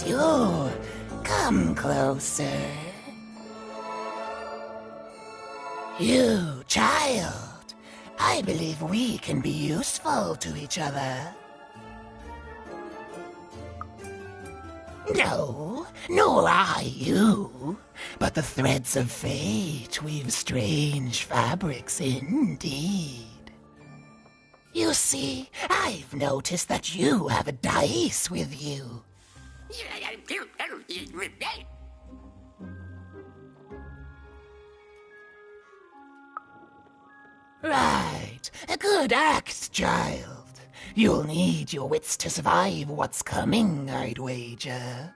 you. Come closer. You, child. I believe we can be useful to each other. No, nor I you. But the threads of fate weave strange fabrics indeed. You see, I've noticed that you have a dice with you. Right, a good act, child. You'll need your wits to survive what's coming, I'd wager.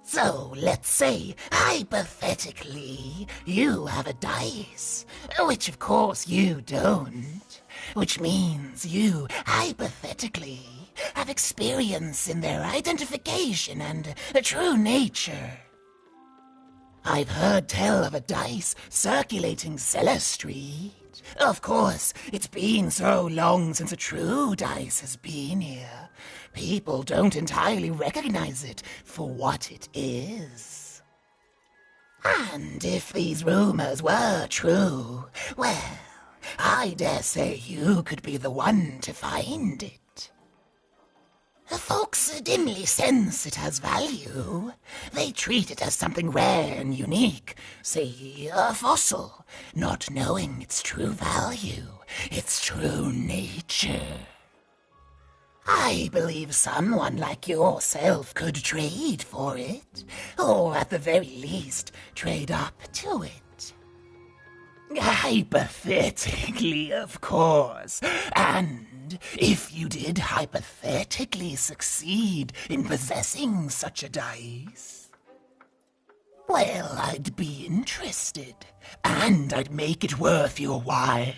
So, let's say, hypothetically, you have a dice, which of course you don't, which means you, hypothetically, have experience in their identification and true nature. I've heard tell of a dice circulating Cellar Street. Of course, it's been so long since a true dice has been here. People don't entirely recognize it for what it is. And if these rumors were true, well, I dare say you could be the one to find it. Folks dimly sense it has value. They treat it as something rare and unique, say a fossil, not knowing its true value, its true nature. I believe someone like yourself could trade for it, or at the very least, trade up to it. Hypothetically, of course, and if you did hypothetically succeed in possessing such a dice, well, I'd be interested, and I'd make it worth your while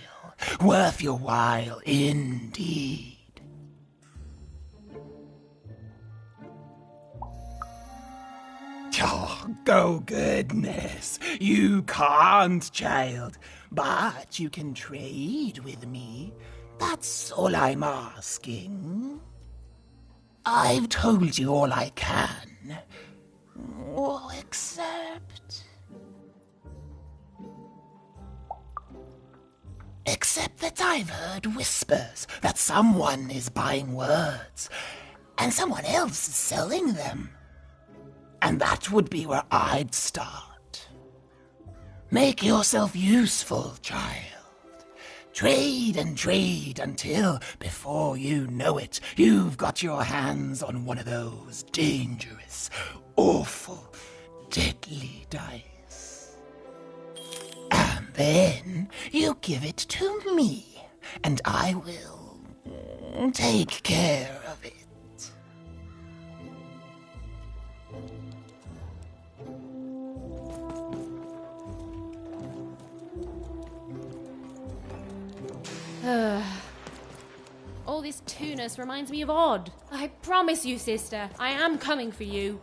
indeed. Oh, goodness, you can't, child, but you can trade with me. That's all I'm asking. I've told you all I can. Oh, Except that I've heard whispers that someone is buying words, and someone else is selling them. And that would be where I'd start. Make yourself useful, child. Trade and trade until, before you know it, you've got your hands on one of those dangerous, awful, deadly dice. And then you give it to me, and I will take care of it. All this tunus reminds me of Odd. I promise you, sister, I am coming for you.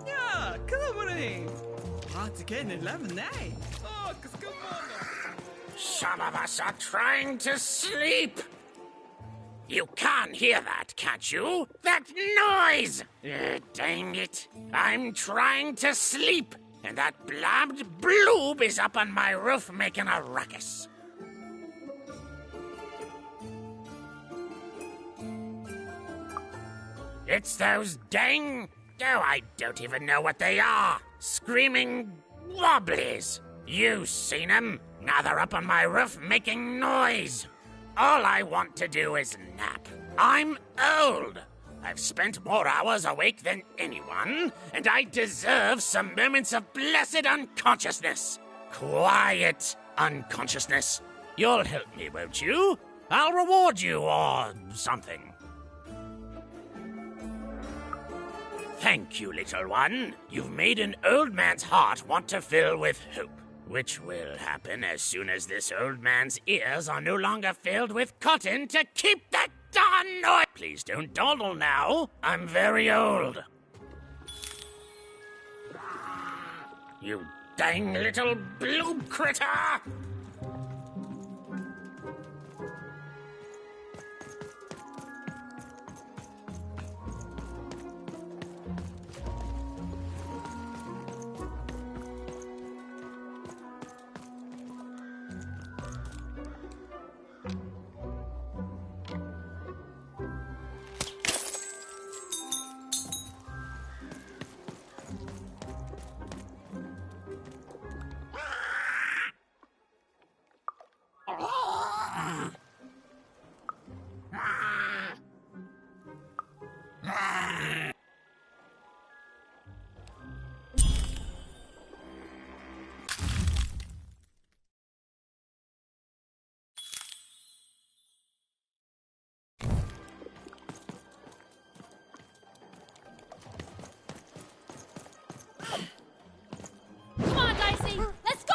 Ja, come on. Hard to get in lemonade. Oh, come on. Some of us are trying to sleep. You can hear that, can't you? That noise! Dang it. I'm trying to sleep, and that blabbed bloob is up on my roof making a ruckus. It's those dang... Oh, I don't even know what they are. Screaming wobblies. You've seen them. Now they're up on my roof making noise. All I want to do is nap. I'm old. I've spent more hours awake than anyone, and I deserve some moments of blessed unconsciousness. Quiet unconsciousness. You'll help me, won't you? I'll reward you or something. Thank you, little one. You've made an old man's heart want to fill with hope. Which will happen as soon as this old man's ears are no longer filled with cotton to keep that darn noise. Please don't dawdle now. I'm very old. You dang little blue critter! Come on, Dicey! Let's go!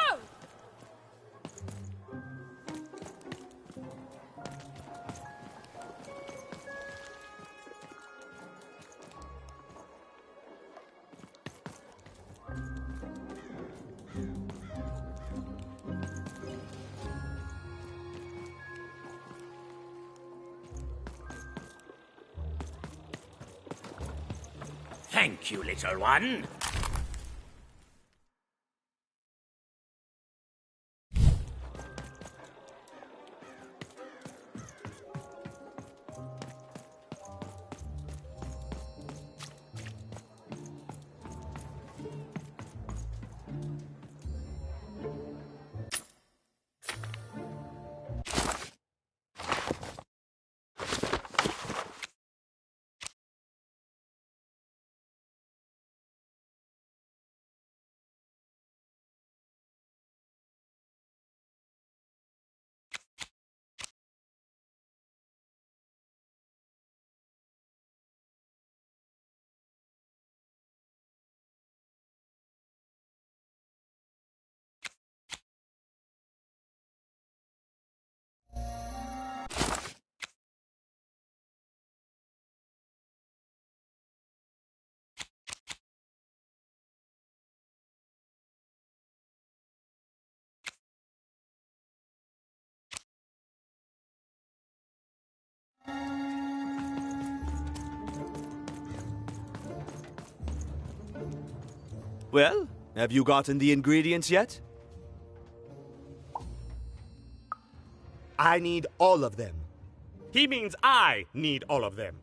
Thank you, little one. Well, have you gotten the ingredients yet? I need all of them. He means I need all of them.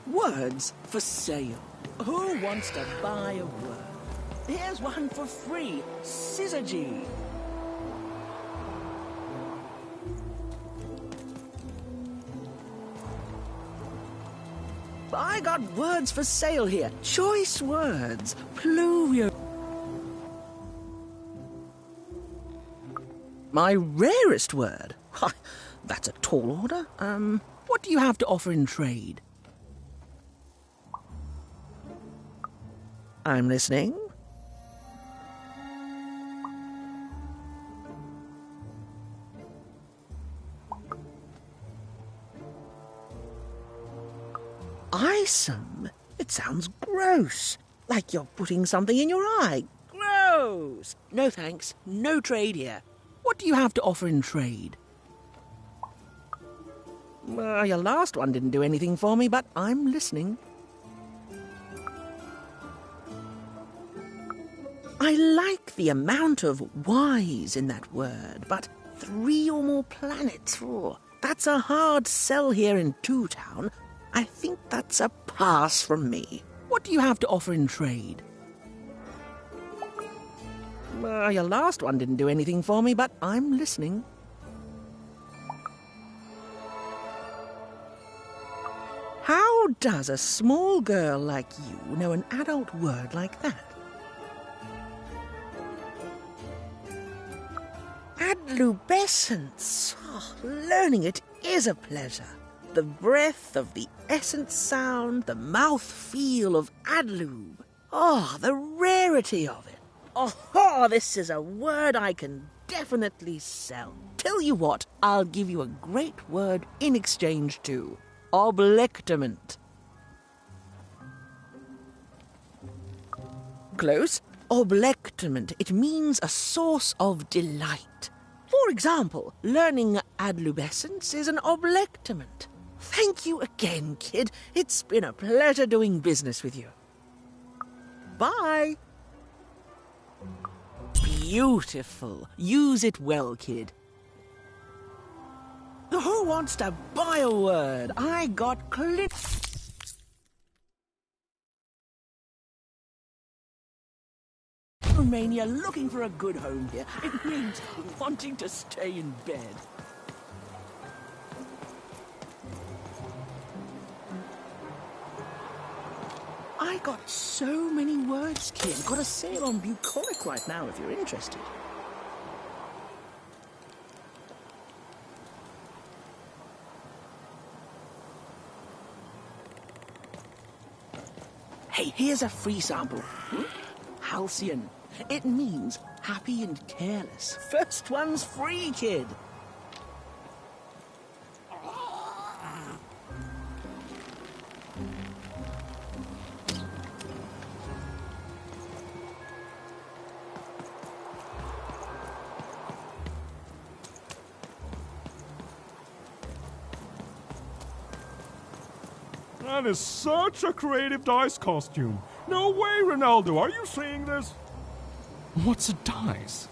Words for sale. Who wants to buy a word? Here's one for free. Syzygy. I got words for sale here. Choice words. Pluvio. My rarest word. That's a tall order. What do you have to offer in trade? I'm listening. Eyesome? It sounds gross. Like you're putting something in your eye. Gross! No thanks. No trade here. What do you have to offer in trade? Well, your last one didn't do anything for me, but I'm listening. I like the amount of Y's in that word, but 3 or more planets, that's a hard sell here in Two Town. I think that's a pass from me. What do you have to offer in trade? Well, your last one didn't do anything for me, but I'm listening. How does a small girl like you know an adult word like that? Adlubescence. Oh, learning it is a pleasure. The breath of the essence sound, the mouth feel of Adlub. Oh, the rarity of it. Oh, this is a word I can definitely sell. Tell you what, I'll give you a great word in exchange too. Oblectament. Close. Oblectament. It means a source of delight. For example, learning adlubescence is an oblectament. Thank you again, kid. It's been a pleasure doing business with you. Bye. Beautiful. Use it well, kid. Who wants to buy a word? I got Romania looking for a good home here. It means wanting to stay in bed. I got so many words, kid. Got a sale on bucolic right now if you're interested. Hey, here's a free sample. Halcyon. It means happy and careless. First one's free, kid. That is such a creative dice costume. No way, Ronaldo, are you seeing this? What's a dice?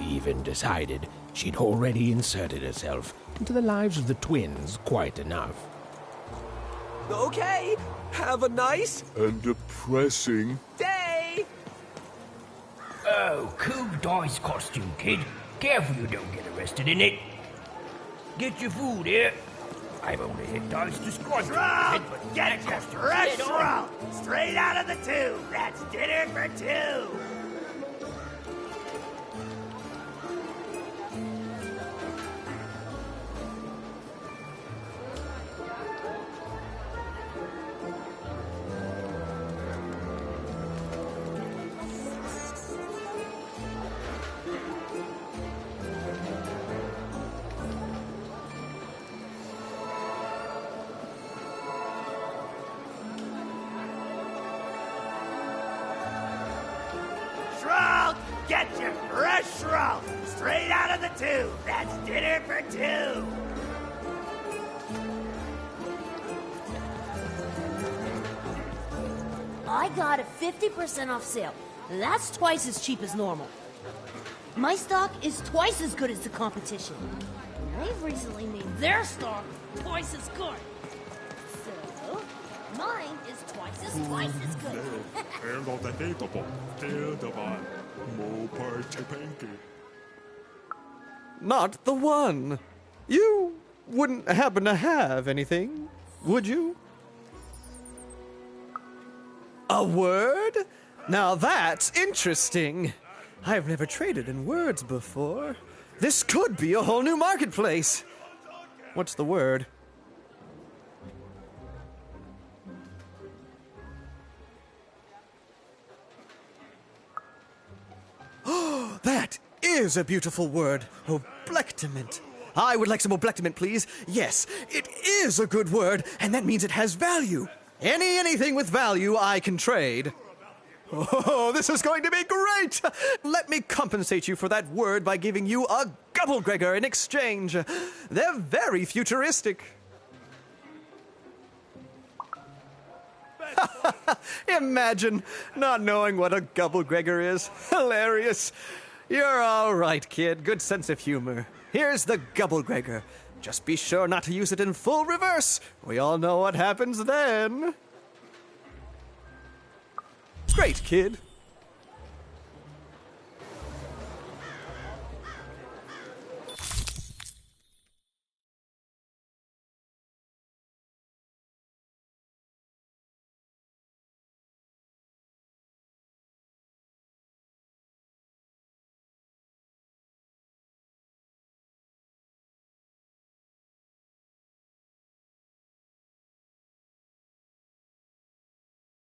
Even decided she'd already inserted herself into the lives of the twins quite enough. Okay, have a nice and depressing day. Oh, cool dice costume, kid. Careful you don't get arrested in it. Get your food here. I've only hit dice to squash it, but Get your restaurant straight out of the tube. That's dinner for two. Get your fresh shrimp straight out of the tube. That's dinner for two. I got a 50% off sale. That's twice as cheap as normal. My stock is twice as good as the competition. They've recently made their stock twice as good. So, mine is twice as good. And of the hateable, still the one. More party pinky. Not the one. You wouldn't happen to have anything, would you? A word? Now that's interesting. I've never traded in words before. This could be a whole new marketplace. What's the word? Oh, that is a beautiful word. Oblectament. I would like some oblectament, please. Yes, it is a good word, and that means it has value. Anything with value I can trade. Oh, this is going to be great! Let me compensate you for that word by giving you a Gubblegregor in exchange. They're very futuristic. Imagine not knowing what a Gubblegregor is. Hilarious. You're all right, kid. Good sense of humor. Here's the Gubblegregor. Just be sure not to use it in full reverse. We all know what happens then. Great, kid.